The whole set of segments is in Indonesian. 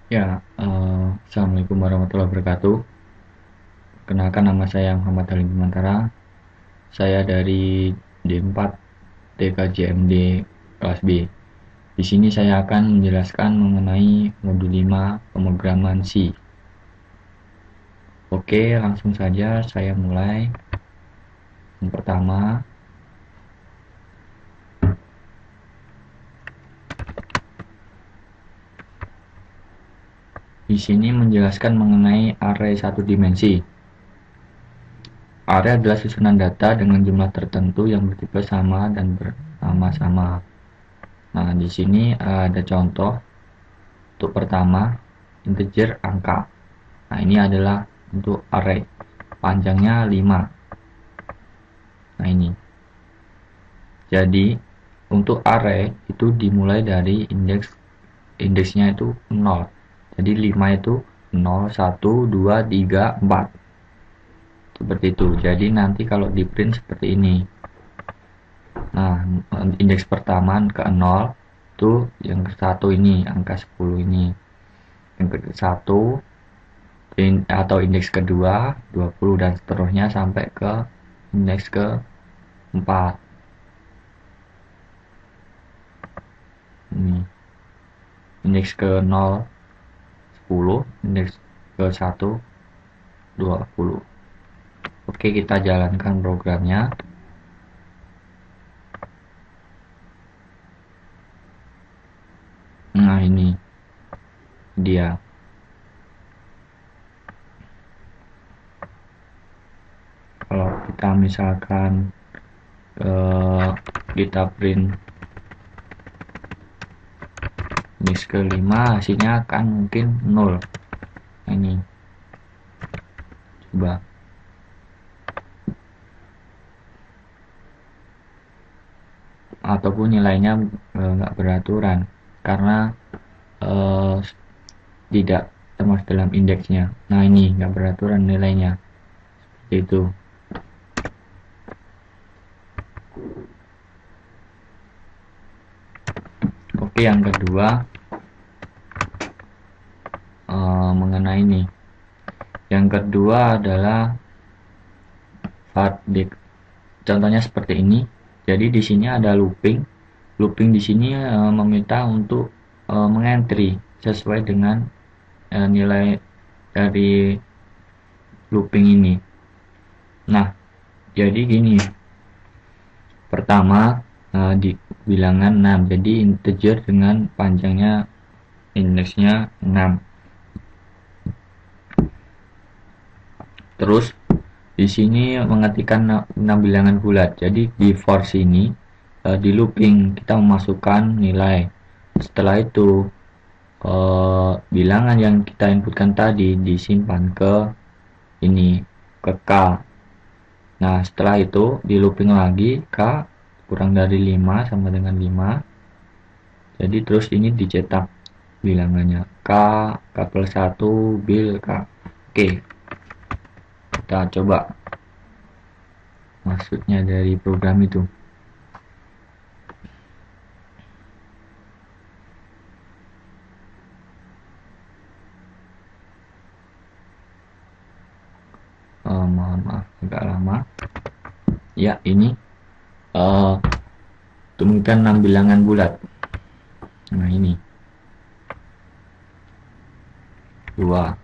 Assalamualaikum warahmatullahi wabarakatuh. Kenalkan, nama saya Muhammad Halim Bimantara. Saya dari D4 TKJMD kelas B. Di sini saya akan menjelaskan mengenai modul 5 pemrograman C. Oke, langsung saja saya mulai. Yang pertama, di sini menjelaskan mengenai array satu dimensi. Array adalah susunan data dengan jumlah tertentu yang bertipe sama dan bernama sama. Nah, di sini ada contoh. Untuk pertama, integer angka. Nah, ini adalah untuk array. Panjangnya 5. Nah, ini. Jadi, untuk array itu dimulai dari indeksnya itu 0. Jadi 5 itu 0, 1, 2, 3, 4. Seperti itu. Jadi nanti kalau di print seperti ini. Nah, indeks pertama ke 0 itu yang ke 1 ini, angka 10 ini. Yang ke 1 atau indeks kedua 20 dan seterusnya sampai ke indeks ke 4. Ini indeks ke 0 10, indeks ke 1 20. Oke, kita jalankan programnya. Nah, ini dia. Kalau kita misalkan kita print indeks ke 5, hasilnya akan mungkin 0. Nah, ini coba ataupun nilainya nggak beraturan karena tidak termasuk dalam indeksnya. Nah, ini nggak beraturan nilainya seperti itu. Oke, yang kedua mengenai ini. Yang kedua adalah Fardik. Contohnya seperti ini. Jadi di sini ada looping. Looping di sini meminta untuk mengentry sesuai dengan nilai dari looping ini. Nah, jadi gini. Pertama di bilangan 6. Jadi integer dengan panjangnya indeksnya 6. Terus di sini mengetikkan 6 bilangan bulat. Jadi di for sini di looping kita memasukkan nilai. Setelah itu bilangan yang kita inputkan tadi disimpan ke ini, ke K. Nah, setelah itu di looping lagi K kurang dari 5 sama dengan 5. Jadi terus ini dicetak bilangannya K, K plus 1, bil K. Oke, kita coba maksudnya dari program itu. Mohon maaf agak lama ya. Ini temukan 6 bilangan bulat. Nah, ini 2,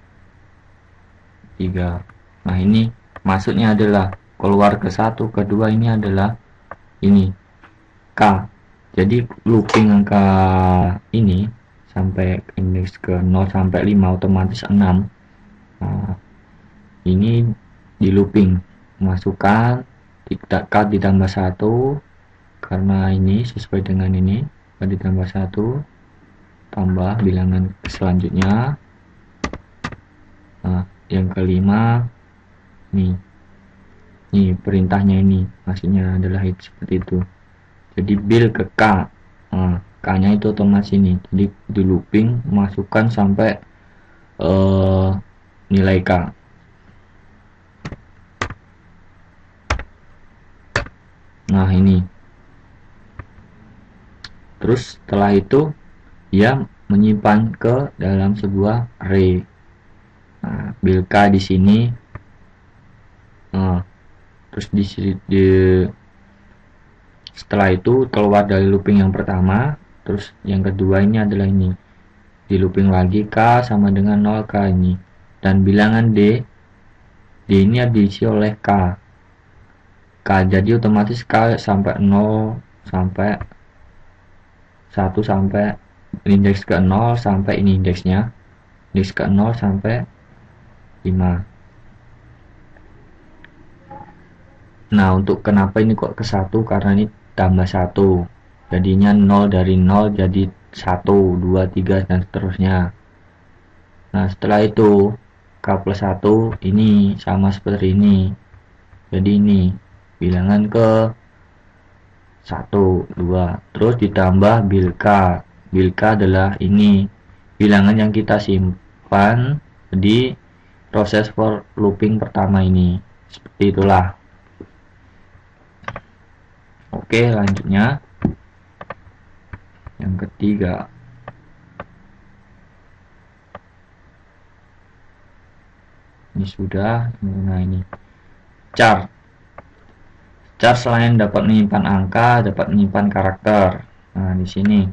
3. Nah, ini maksudnya adalah keluar ke 1, kedua ini adalah ini K. Jadi looping angka ini sampai indeks ke 0 sampai 5 otomatis 6. Nah, ini di looping masukkan K ditambah 1 karena ini sesuai dengan ini, K ditambah 1 tambah bilangan selanjutnya. Nah, yang kelima nih perintahnya ini maksudnya adalah seperti itu. Jadi bil ke K. Nah, K nya itu otomatis ini. Jadi di looping masukkan sampai nilai K. Nah, ini terus setelah itu dia menyimpan ke dalam sebuah array. Nah, bilka di sini, terus setelah itu keluar dari looping yang pertama, terus yang kedua ini adalah ini, di looping lagi k sama dengan 0 k ini, dan bilangan d ini diisi oleh k, jadi otomatis k sampai 0 sampai 1 sampai indeks ke 0 sampai ini indeksnya, indeks ke 0 sampai 5. Nah, untuk kenapa ini kok ke 1, karena ini tambah 1, jadinya 0 dari 0 jadi 1, 2, 3 dan seterusnya. Nah, setelah itu k plus 1 ini sama seperti ini, jadi ini bilangan ke 1, 2, terus ditambah bilka. Bilka adalah ini bilangan yang kita simpan di proses for looping pertama ini. Seperti itulah. Oke, lanjutnya yang ketiga. Ini sudah. Nah, ini char. Char selain dapat menyimpan angka, dapat menyimpan karakter. Nah, di sini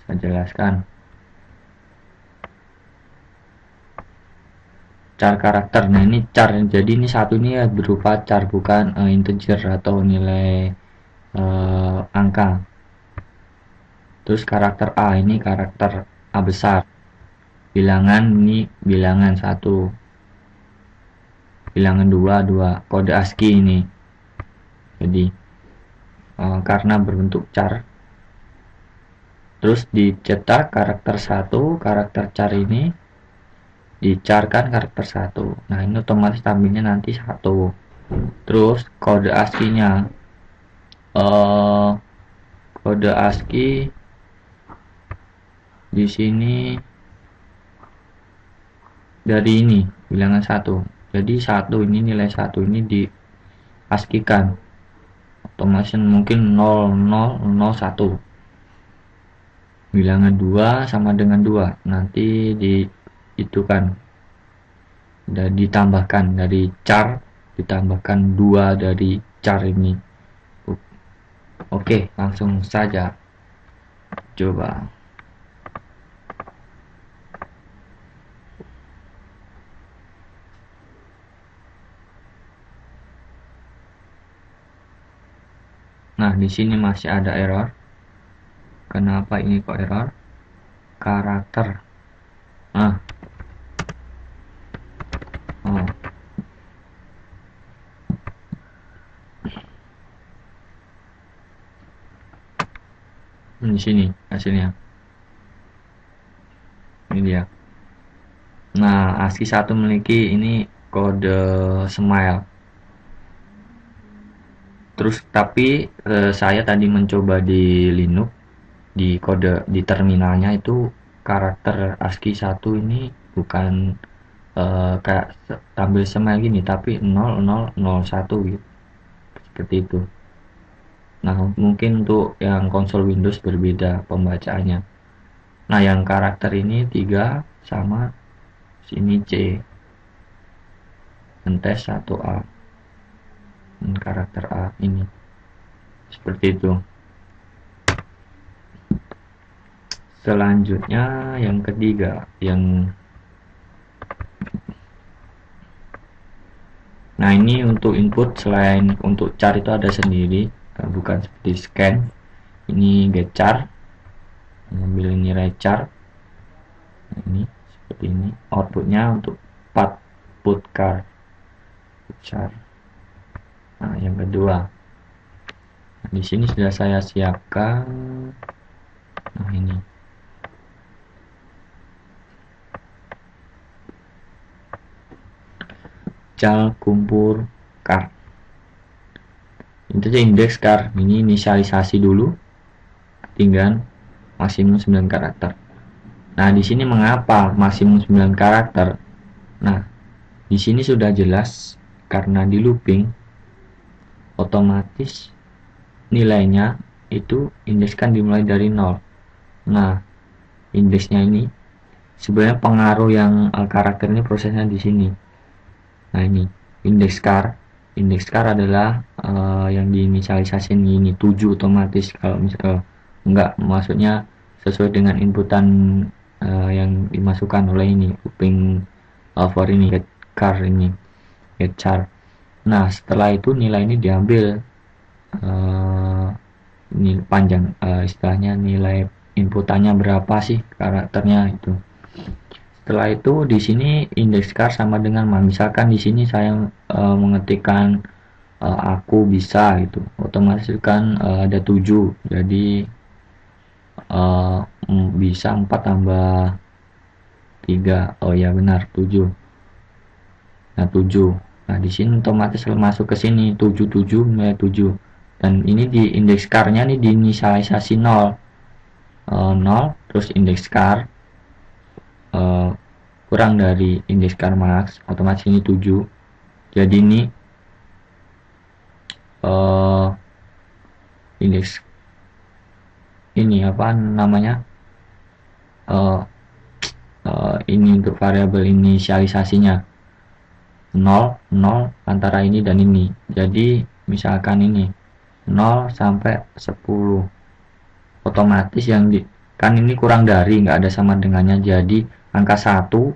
saya jelaskan. Char karakter. Nah, ini char. Jadi ini satu ini ya berupa char, bukan integer atau nilai angka. Terus karakter A ini karakter A besar. Bilangan ini bilangan 1. Bilangan 2, kode ASCII ini. Jadi karena berbentuk char, terus dicetak karakter 1, karakter char ini dicarkan karakter 1. Nah, ini otomatis tampilnya nanti 1. Terus kode ASCII-nya, kode ASCII di sini dari ini bilangan 1. Jadi 1 ini, nilai 1 ini di ASCII-kan. Otomatis mungkin 0001. Bilangan 2 sama dengan 2. Nanti di itu kan dan ditambahkan dari char, ditambahkan 2 dari char ini. Oke, langsung saja coba. Nah, di sini masih ada error. Kenapa ini kok error? Karakter. Di sini hasilnya. Ini dia. Nah, ASCII 1 memiliki ini kode smile. Terus tapi saya tadi mencoba di Linux, di kode di terminalnya itu karakter ASCII 1 ini bukan kayak tampil smile gini, tapi 0001 gitu. Seperti itu. Nah, mungkin untuk yang konsol Windows berbeda pembacaannya. Nah, yang karakter ini 3 sama sini C. Entes 1A. Karakter A ini. Seperti itu. Selanjutnya yang ketiga, nah, ini untuk input, selain untuk char itu ada sendiri, bukan seperti scan. Ini get char, mengambil nilai char. Nah, ini seperti ini. Outputnya untuk put char. Nah, yang kedua. Nah, di sini sudah saya siapkan. Nah, ini. Cal kumpul char. Itu aja indeks char. Ini inisialisasi dulu. Ketinggian maksimum 9 karakter. Nah, di sini mengapa maksimum 9 karakter? Nah, di sini sudah jelas karena di looping otomatis nilainya itu indekskan dimulai dari 0. Nah, indeksnya ini sebenarnya pengaruh yang karakternya prosesnya di sini. Nah ini indeks char adalah yang diinisialisasi ini 7 otomatis. Kalau misal enggak, maksudnya sesuai dengan inputan yang dimasukkan oleh ini looping for ini get char ini get char. Nah setelah itu nilai ini diambil ini panjang, istilahnya nilai inputannya berapa sih karakternya itu. Setelah itu di sini indeks char sama dengan misalkan di sini saya mengetikkan aku bisa gitu, otomatis kan ada 7, jadi bisa 4 tambah 3, oh ya benar 7. Nah 7, nah di sini otomatis masuk ke sini 77 nilai 7, dan ini di indeks char-nya nih diinisialisasi 0, 0 terus indeks char kurang dari indeks char max, otomatis ini 7. Jadi ini indeks ini apa namanya, ini untuk variabel inisialisasinya 0 0 antara ini dan ini. Jadi misalkan ini 0 sampai 10, otomatis yang kan ini kurang dari, nggak ada sama dengannya, jadi angka 1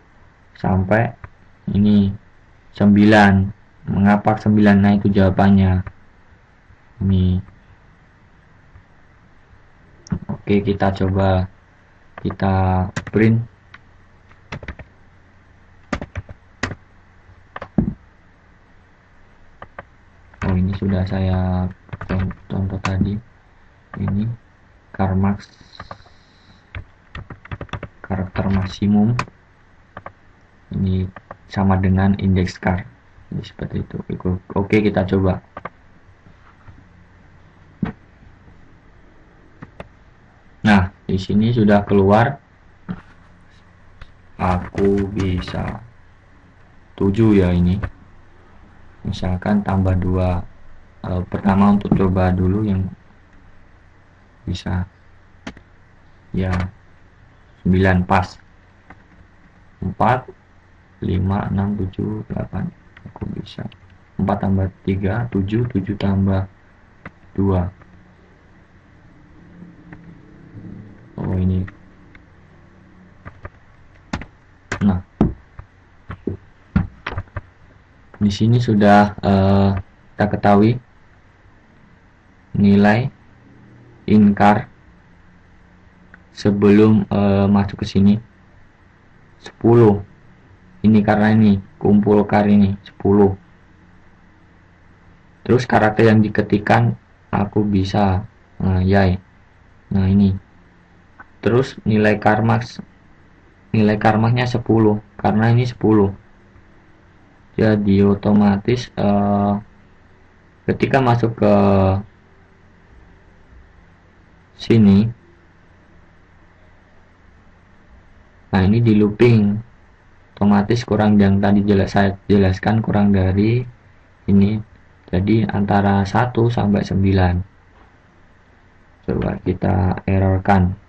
sampai ini 9. Mengapa 9? Nah itu jawabannya ini. Oke, kita coba kita print. Oh ini sudah saya contoh tadi, ini char max karakter maksimum ini sama dengan indeks char, jadi seperti itu. Oke, kita coba. Nah di sini sudah keluar aku bisa 7 ya. Ini misalkan tambah 2, pertama untuk coba dulu yang bisa ya 9 pas, 4 5 6 7 8, aku bisa 4 tambah 3 7, 7 tambah 2. Oh ini. Nah di sini sudah kita ketahui nilai in-char sebelum masuk ke sini 10. Ini karena ini kumpul char ini 10. Terus karakter yang diketikkan aku bisa yai. Nah ini. Terus nilai char max-nya 10 karena ini 10. Jadi otomatis ketika masuk ke sini, nah ini di looping, otomatis kurang yang tadi saya jelaskan, kurang dari ini, jadi antara 1 sampai 9. Coba kita errorkan.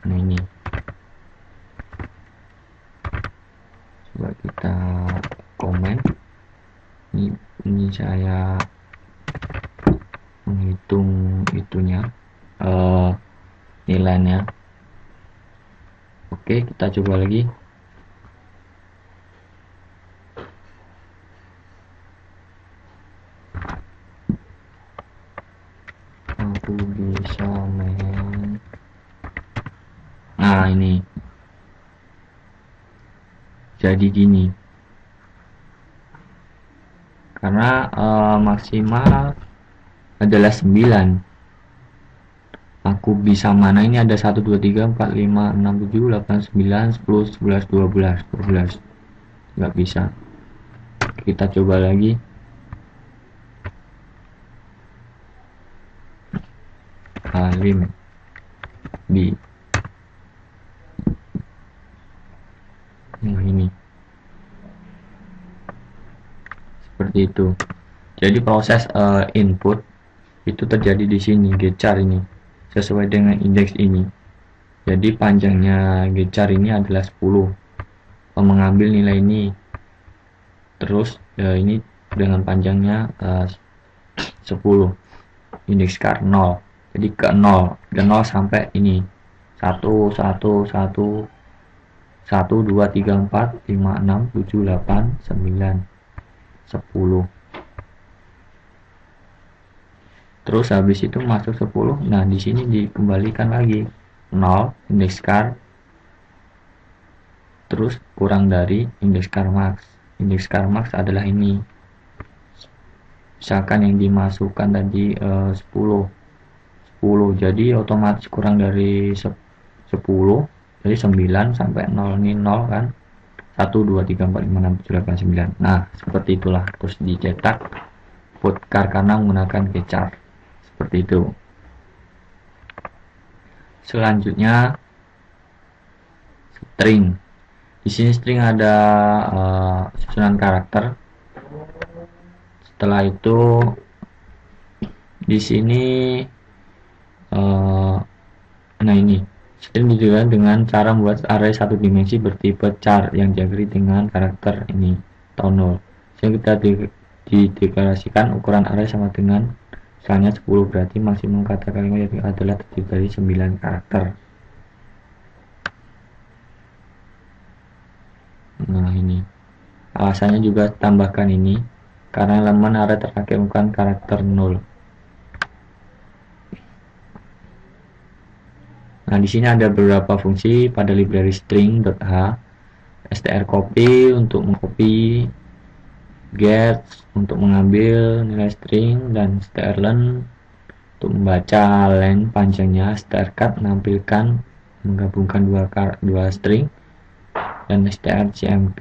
Nah ini coba kita komen. Ini saya menghitung itunya, nilainya. Oke, kita coba lagi. Aku bisa main. Nah ini jadi gini karena maksimal adalah 9. Aku bisa mana ini ada 1 2 3 4 5 6 7 8 9 10 11 12 nggak bisa. Kita coba lagi. Lim B. Nah ini seperti itu. Jadi proses input itu terjadi di sini, gchar ini sesuai dengan indeks ini. Jadi panjangnya gchar ini adalah 10, mengambil nilai ini, terus ini dengan panjangnya 10, indeks char 0, jadi ke 0 sampai ini 1 1 1 1 2 3 4 5 6 7 8 9 10. Terus habis itu masuk 10. Nah, di sini dikembalikan lagi 0 indeks char, terus kurang dari indeks char max. Indeks char max adalah ini. Misalkan yang dimasukkan tadi 10, jadi otomatis kurang dari 10, jadi 9 sampai 0 ini 0 kan. 1 2 3 4 5 6 7 8 9. Nah, seperti itulah. Terus dicetak bootcar karena menggunakan gchar. Seperti itu. Selanjutnya string. Di sini string ada susunan karakter. Setelah itu di sini nah ini string dijelaskan dengan cara membuat array satu dimensi bertipe char yang diakhiri dengan karakter ini atau 0. Sehingga kita dideklarasikan ukuran array sama dengan misalnya 10, berarti maksimum kata kalimat adalah terdiri dari 9 karakter. Nah, ini alasannya juga tambahkan ini karena elemen array terakhir bukan karakter 0. Nah, di sini ada beberapa fungsi pada library string.h, strcopy untuk mengcopy, get untuk mengambil nilai string, dan strlen untuk membaca len panjangnya, strcut menampilkan menggabungkan dua string, dan strcmp.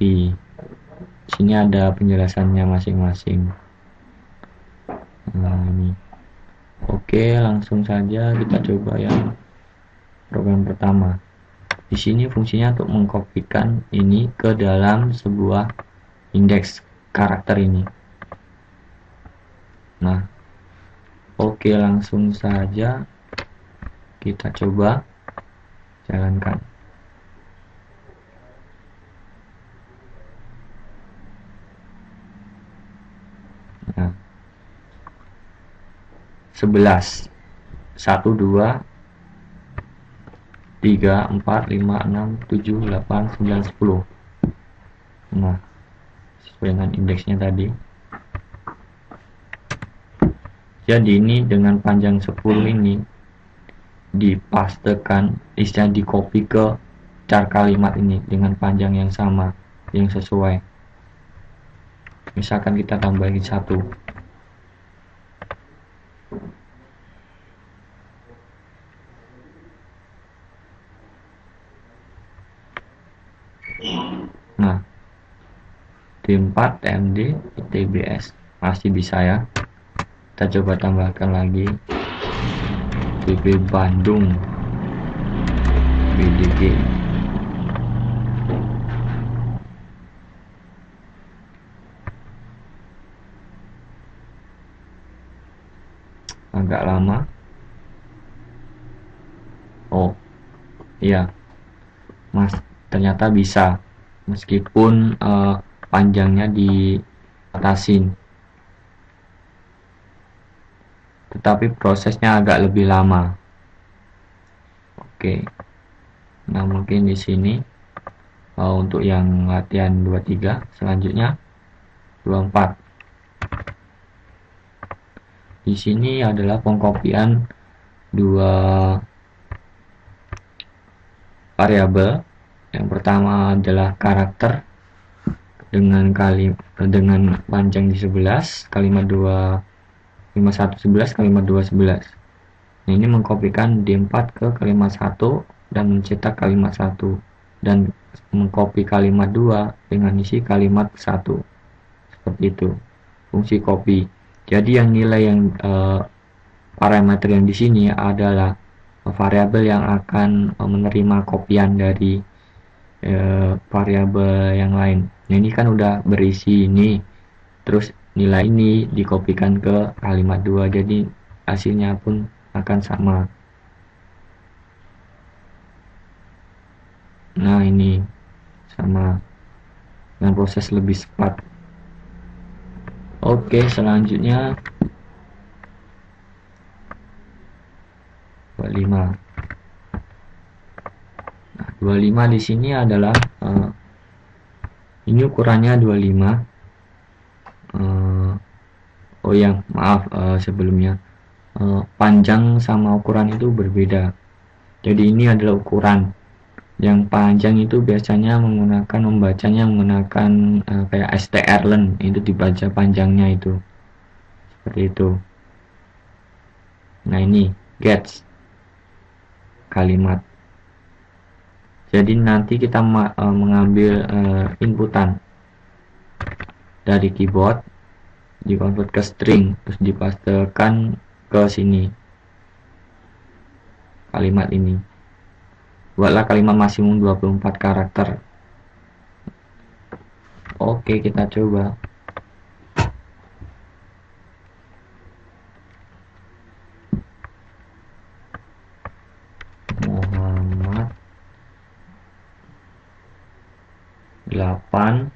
Di sini ada penjelasannya masing-masing. Nah, ini. Oke, langsung saja kita coba yang program pertama. Di sini fungsinya untuk mengkopikan ini ke dalam sebuah indeks karakter ini. Nah, oke, langsung saja kita coba jalankan. Nah, 11 1 2 3 4 5 6 7 8 9 10. Nah, sesuai dengan indeksnya tadi. Jadi ini dengan panjang 10 ini dipastekan, istilah di copy ke char kalimat ini dengan panjang yang sama, yang sesuai. Misalkan kita tambahin 1. Nah, D4 TMD ITBS masih bisa ya. Kita coba tambahkan lagi BB Bandung BDG. Agak lama. Oh iya, Mas, ternyata bisa meskipun panjangnya diatasin, tetapi prosesnya agak lebih lama. Oke, nah mungkin di sini untuk yang latihan 23, selanjutnya 24. Di sini adalah pengkopian dua variabel. Yang pertama adalah karakter dengan panjang di 11, kalimat 2 51 11, kalimat 2 11. Nah, ini mengkopikan D4 ke kalimat 1 dan mencetak kalimat 1, dan mengcopy kalimat 2 dengan isi kalimat 1. Seperti itu fungsi copy. Jadi yang nilai yang parameter yang di sini adalah variabel yang akan menerima kopian dari variabel yang lain. Nah, ini kan udah berisi ini, terus nilai ini dikopikan ke kalimat 2, jadi hasilnya pun akan sama. Nah, ini sama dengan proses lebih cepat. Oke, selanjutnya 25. Nah, 25 di sini adalah ini ukurannya 25. Oh ya, maaf, sebelumnya panjang sama ukuran itu berbeda. Jadi ini adalah ukuran. Yang panjang itu biasanya membacanya menggunakan kayak strlen, itu dibaca panjangnya itu seperti itu. Nah, ini gets kalimat. Jadi nanti kita mengambil inputan dari keyboard, dikonvert ke string, terus dipastekan ke sini kalimat ini. Buatlah kalimat maksimum 24 karakter. Oke, kita coba. Muhammad 8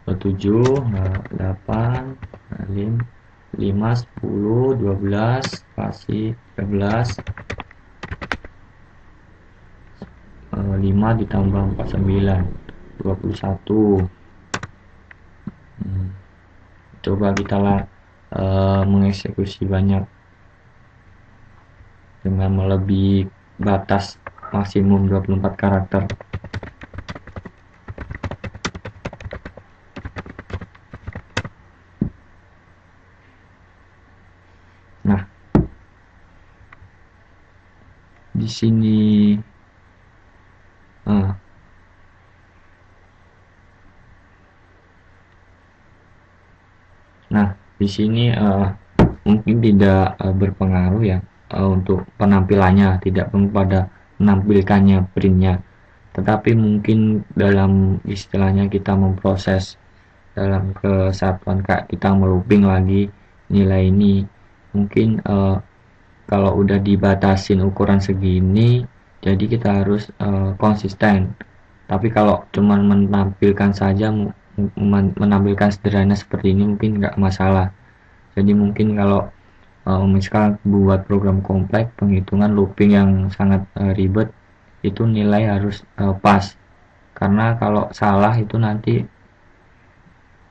7 8 5 10 12 kasih 13 5 ditambah 49 21. Coba kita mengeksekusi banyak dengan melebihi batas maksimum 24 karakter. Nah, di sini mungkin tidak berpengaruh ya untuk penampilannya, tidak pada menampilkannya printnya, tetapi mungkin dalam istilahnya kita memproses dalam kesatuan kita melooping lagi nilai ini, mungkin kalau udah dibatasin ukuran segini, jadi kita harus konsisten. Tapi kalau cuma menampilkan saja, menampilkan sederhana seperti ini mungkin nggak masalah. Jadi mungkin kalau misalkan buat program kompleks penghitungan looping yang sangat ribet, itu nilai harus pas, karena kalau salah itu nanti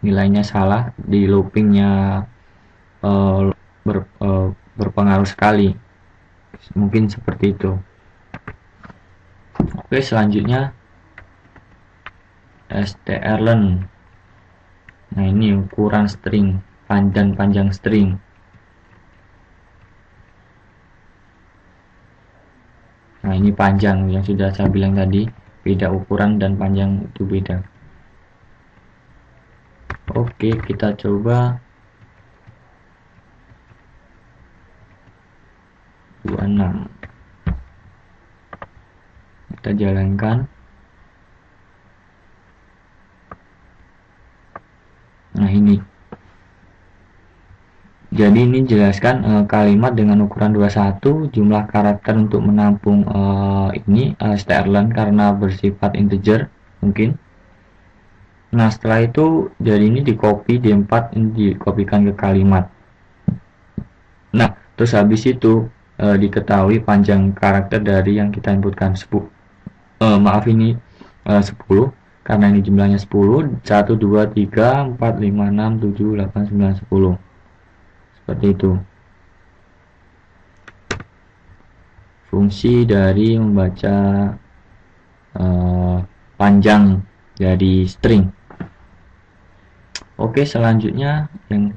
nilainya salah, di loopingnya berpengaruh sekali. Mungkin seperti itu. Oke, selanjutnya strlen. Nah, ini ukuran string, panjang string. Nah, ini panjang yang sudah saya bilang tadi, beda ukuran dan panjang itu beda. Oke, kita coba 26. Kita jalankan. Nah, ini. Jadi ini jelaskan kalimat dengan ukuran 21, jumlah karakter untuk menampung ini strlen karena bersifat integer mungkin. Nah, setelah itu jadi ini di copy, di 4 ini dikopikan ke kalimat. Nah, terus habis itu diketahui panjang karakter dari yang kita inputkan 10. Maaf, ini 10 karena ini jumlahnya 10. 1 2 3 4 5 6 7 8 9 10. Seperti itu. Fungsi dari membaca panjang dari string. Oke, selanjutnya yang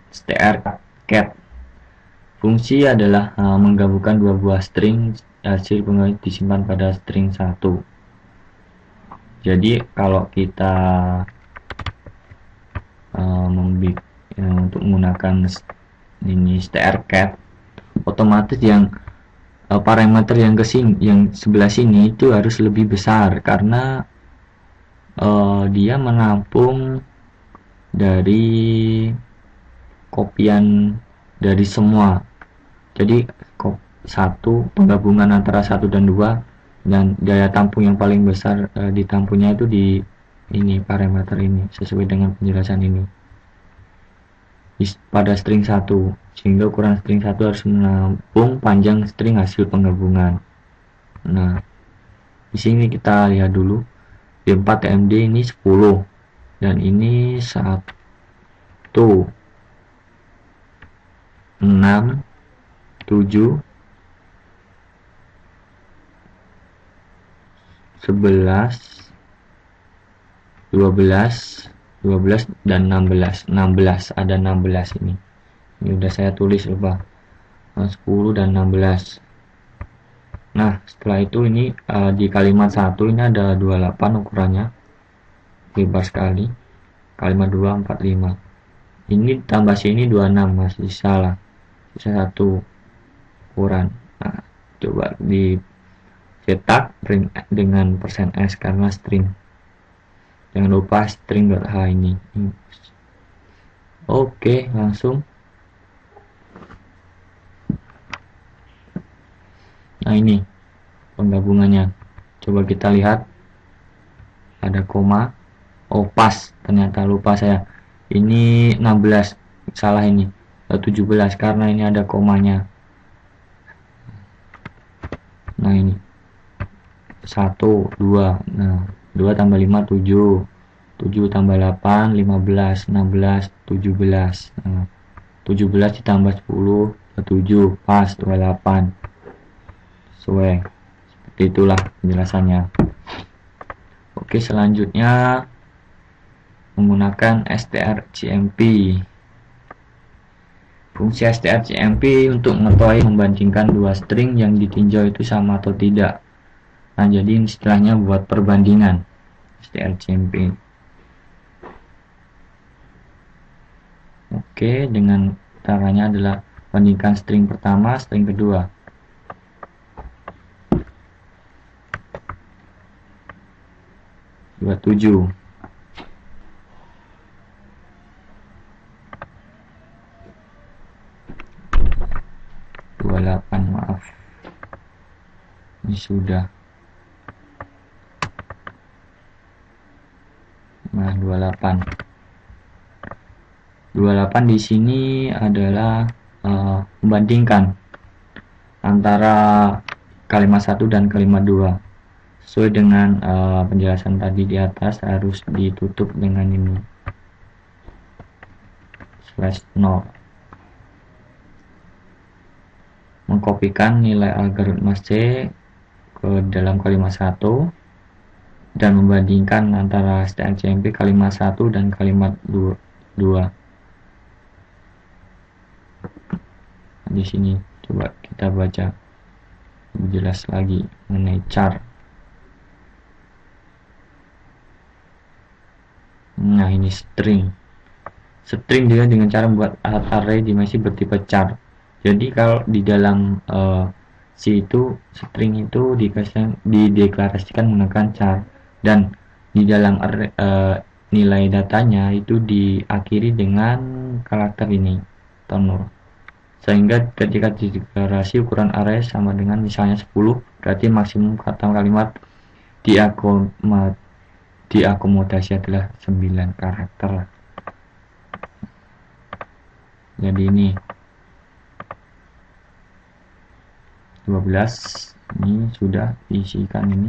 strcat. Fungsi adalah menggabungkan dua buah string, hasil pengganti disimpan pada string 1. Jadi kalau kita untuk menggunakan ini strcat, otomatis yang parameter yang yang sebelah sini itu harus lebih besar, karena dia menampung dari kopian dari semua. Jadi satu penggabungan antara 1 dan 2, dan daya tampung yang paling besar ditampungnya itu di ini parameter ini sesuai dengan penjelasan ini pada string 1, sehingga ukuran string 1 harus menampung panjang string hasil penggabungan. Nah, di sini kita lihat dulu B4 TMD ini 10 dan ini 1 6 7 11 12 dan 16 ada 16 ini udah saya tulis lupa, 10 dan 16. Nah, setelah itu ini di kalimat 1 ini ada 28 ukurannya, lebar sekali. Kalimat 2 45. Ini tambah sini 26, masih salah. Sisa 1 ukuran. Nah, coba di cetak print dengan %s karena string. Jangan lupa string.h ini. Oke, langsung. Nah, ini penggabungannya. Coba kita lihat. Ada koma. Oh, pas. Ternyata lupa saya. Ini 16. Salah ini. 17 karena ini ada komanya. Nah, ini 1 2. Nah, 2 tambah 5 7. 7 tambah 8 15 16 17. Nah, 17 ditambah 10 7 pas 28. Sesuai. Seperti itulah penjelasannya. Oke, selanjutnya menggunakan strcmp. Fungsi strcmp untuk mengetahui membandingkan dua string yang ditinjau itu sama atau tidak. Nah, jadi istilahnya buat perbandingan strcmp. Oke, dengan caranya adalah bandingkan string pertama, string kedua. Dua 7 28, maaf, ini sudah. Nah, 28 di sini adalah membandingkan antara kalimat 1 dan kalimat 2. Sesuai dengan penjelasan tadi di atas, harus ditutup dengan ini /0. Mengkopikan nilai algoritma C ke dalam kalimat 1 dan membandingkan antara strcmp kalimat 1 dan kalimat 2. Di sini coba kita baca lebih jelas lagi mengenai char. Nah, ini string juga dengan cara membuat array dimensi bertipe char. Jadi kalau di dalam C itu string itu dideklarasikan menggunakan char, dan di dalam nilai datanya itu diakhiri dengan karakter ini tonur, sehingga ketika dideklarasi ukuran array sama dengan misalnya 10, berarti maksimum kata kalimat diakomodasi adalah 9 karakter. Jadi ini 12 ini sudah diisikan, ini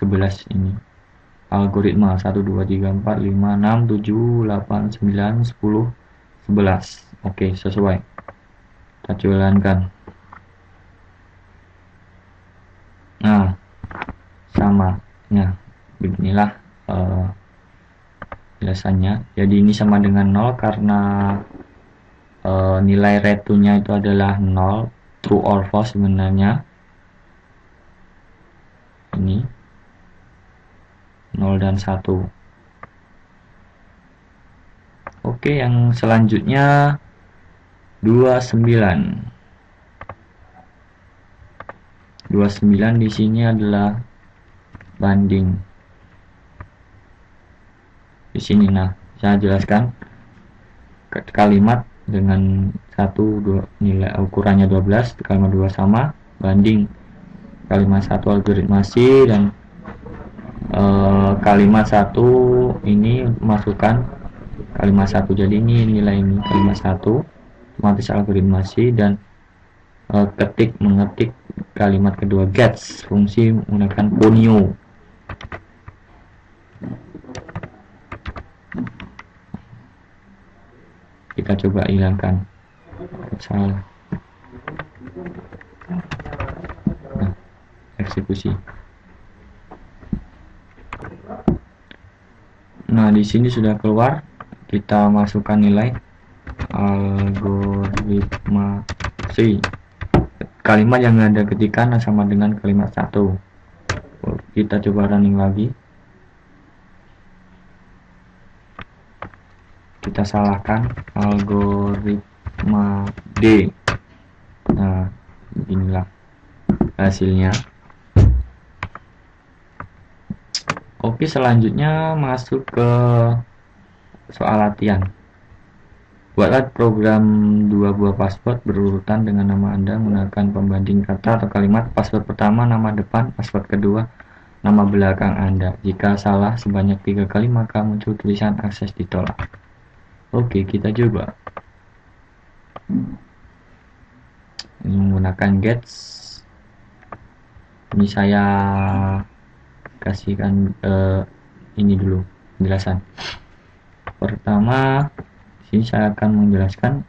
11 ini algoritma 1 2 3 4 5 6 7 8 9 10 11. Oke, sesuai. Kita jalankan. Nah, sama. Nah, beginilah jelasannya. Jadi ini sama dengan 0 karena nilai return-nya itu adalah 0, true or false sebenarnya. Ini 0 dan 1. Oke, yang selanjutnya 29. 29 di sini adalah banding. Di sini, nah, saya jelaskan. kalimat dengan nilai ukurannya 12, kalimat 2 sama, banding kalimat 1 algoritmasi dan kalimat 1 ini masukkan kalimat 1, jadi ini nilai ini kalimat 1 otomatis algoritmasi dan mengetik kalimat kedua gets fungsi menggunakan ponyo. Kita coba hilangkan, salah. Nah, eksekusi. Nah, di sini sudah keluar. Kita masukkan nilai algoritmasi. Kalimat yang Anda ketikkan sama dengan kalimat 1. Kita coba running lagi. Kita salahkan algoritma D. Nah, inilah hasilnya. Oke, selanjutnya masuk ke soal latihan. Buatlah program 2 buah password berurutan dengan nama Anda menggunakan pembanding kata atau kalimat. Password pertama nama depan, password kedua nama belakang Anda. Jika salah sebanyak 3 kali maka muncul tulisan akses ditolak. Oke, kita coba. Ini menggunakan gets. Ini saya kasihkan ini dulu penjelasan. Pertama, di sini saya akan menjelaskan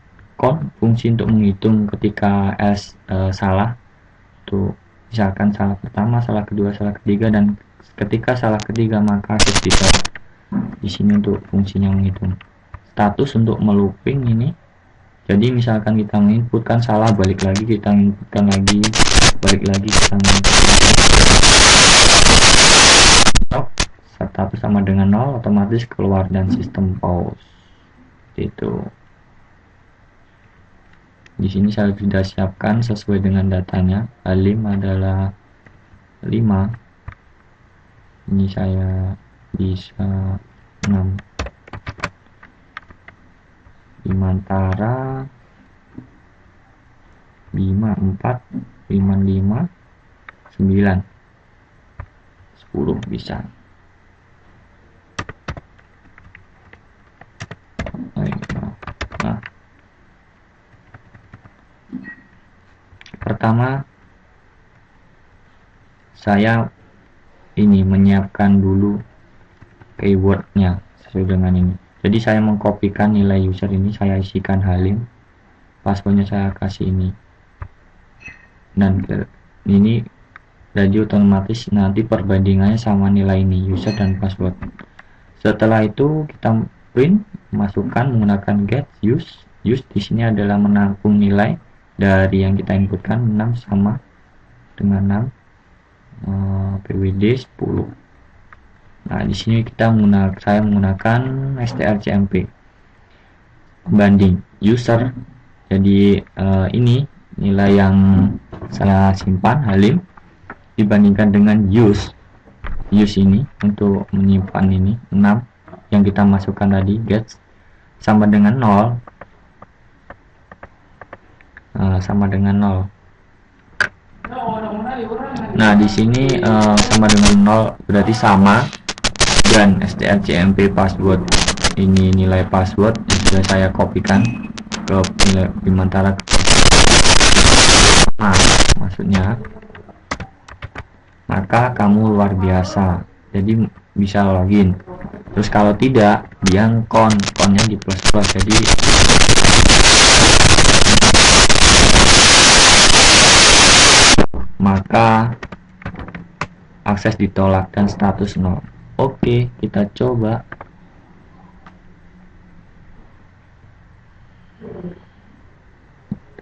fungsi untuk menghitung ketika salah. Tuh, misalkan salah pertama, salah kedua, salah ketiga, dan ketika salah ketiga maka akses ditolak. Di sini untuk fungsinya menghitung. Status untuk melooping ini, jadi misalkan kita menginputkan salah, balik lagi, kita inputkan lagi, balik lagi, kita stop, status sama dengan 0, otomatis keluar dan sistem pause. Itu di sini saya sudah siapkan sesuai dengan datanya. Halim adalah 5, ini saya bisa 6, Bimantara 5, 4, 5, 9, 10 bisa. Nah, pertama saya ini menyiapkan dulu keywordnya sesuai dengan ini. Jadi saya mengkopikan nilai user ini, saya isikan Halim, passwordnya saya kasih ini, dan ini jadi otomatis nanti perbandingannya sama nilai ini, user dan password. Setelah itu kita print, masukkan menggunakan get use. Use di sini adalah menampung nilai dari yang kita inputkan 6 sama dengan 6, PWD 10. Nah, di sini saya menggunakan strcmp banding user. Jadi ini nilai yang saya simpan Halim dibandingkan dengan use ini untuk menyimpan ini 6 yang kita masukkan tadi get sama dengan 0, sama dengan 0. Nah, di sini sama dengan 0 berarti sama, dan strcmp password ini nilai password yang sudah saya kopikan ke nilai Bimantara. Nah, maksudnya maka kamu luar biasa, jadi bisa login. Terus kalau tidak, dia konnya di plus, jadi maka akses ditolak dan status 0. Oke, kita coba.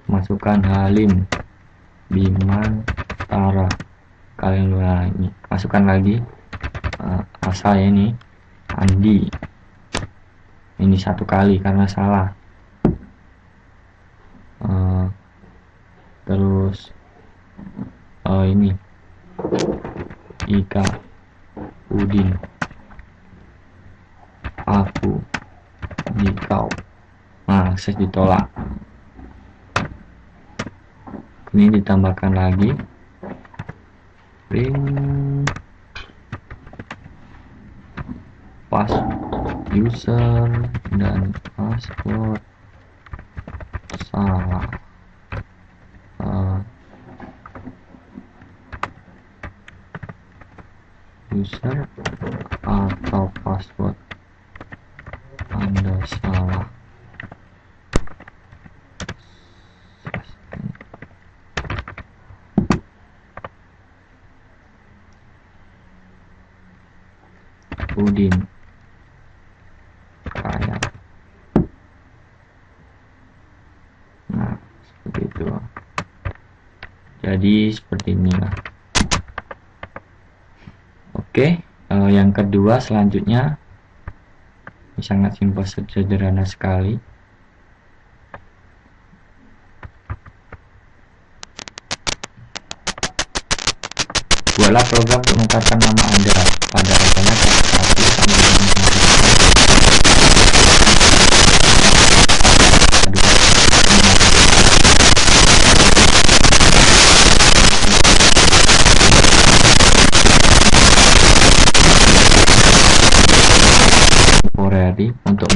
Masukkan Halim Bimantara, kalian ini masukkan lagi asal ini Andi, ini 1 kali karena salah. Terus ini Ika Udin, aku di kau. Nah, akses ditolak. Ini ditambahkan lagi print password user dan password salah. User atau password Anda salah. Udin kayak. Nah, seperti itu. Jadi seperti inilah. Oke, yang kedua selanjutnya sangat simpel, sederhana sekali. Buatlah program untuk menukarkan nama Anda pada angkanya text 1 sampai dengan temporary untuk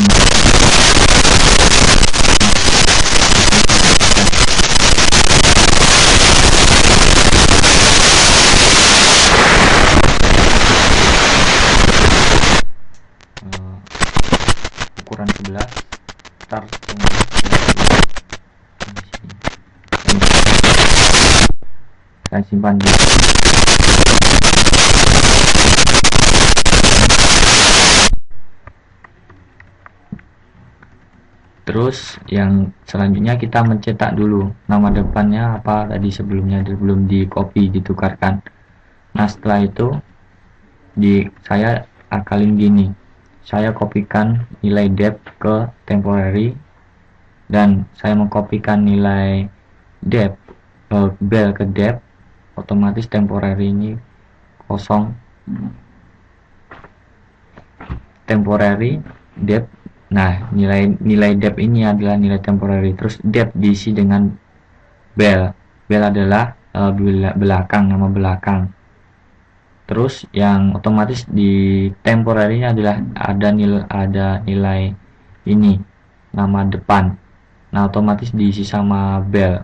ukuran 11 start saya simpan di terus yang selanjutnya kita mencetak dulu nama depannya apa tadi sebelumnya, belum di copy ditukarkan. Nah setelah itu saya akalin gini, saya kopikan nilai depth ke temporary dan saya mengkopikan nilai depth bel ke depth, otomatis temporary ini kosong, temporary depth. Nah nilai depth ini adalah nilai temporary, terus depth diisi dengan bel adalah belakang, nama belakang. Terus yang otomatis di temporary adalah ada nilai ini nama depan. Nah otomatis diisi sama bel.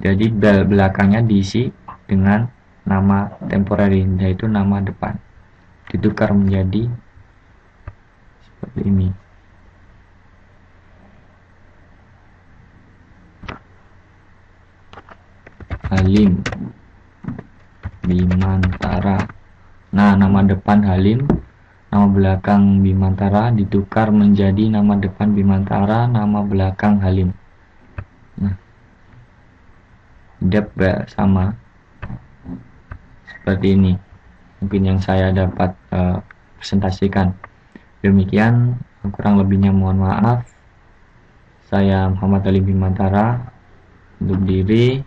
Jadi bel belakangnya diisi dengan nama temporary, yaitu nama depan. Ditukar menjadi seperti ini. Halim Bimantara. Nah nama depan Halim, nama belakang Bimantara ditukar menjadi nama depan Bimantara, nama belakang Halim. Nah depth bel sama seperti ini, mungkin yang saya dapat presentasikan. Demikian, kurang lebihnya mohon maaf. Saya Muhammad Ali Bimantara undur diri.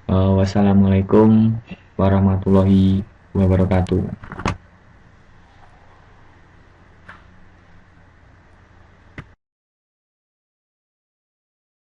Wassalamualaikum warahmatullahi wabarakatuh.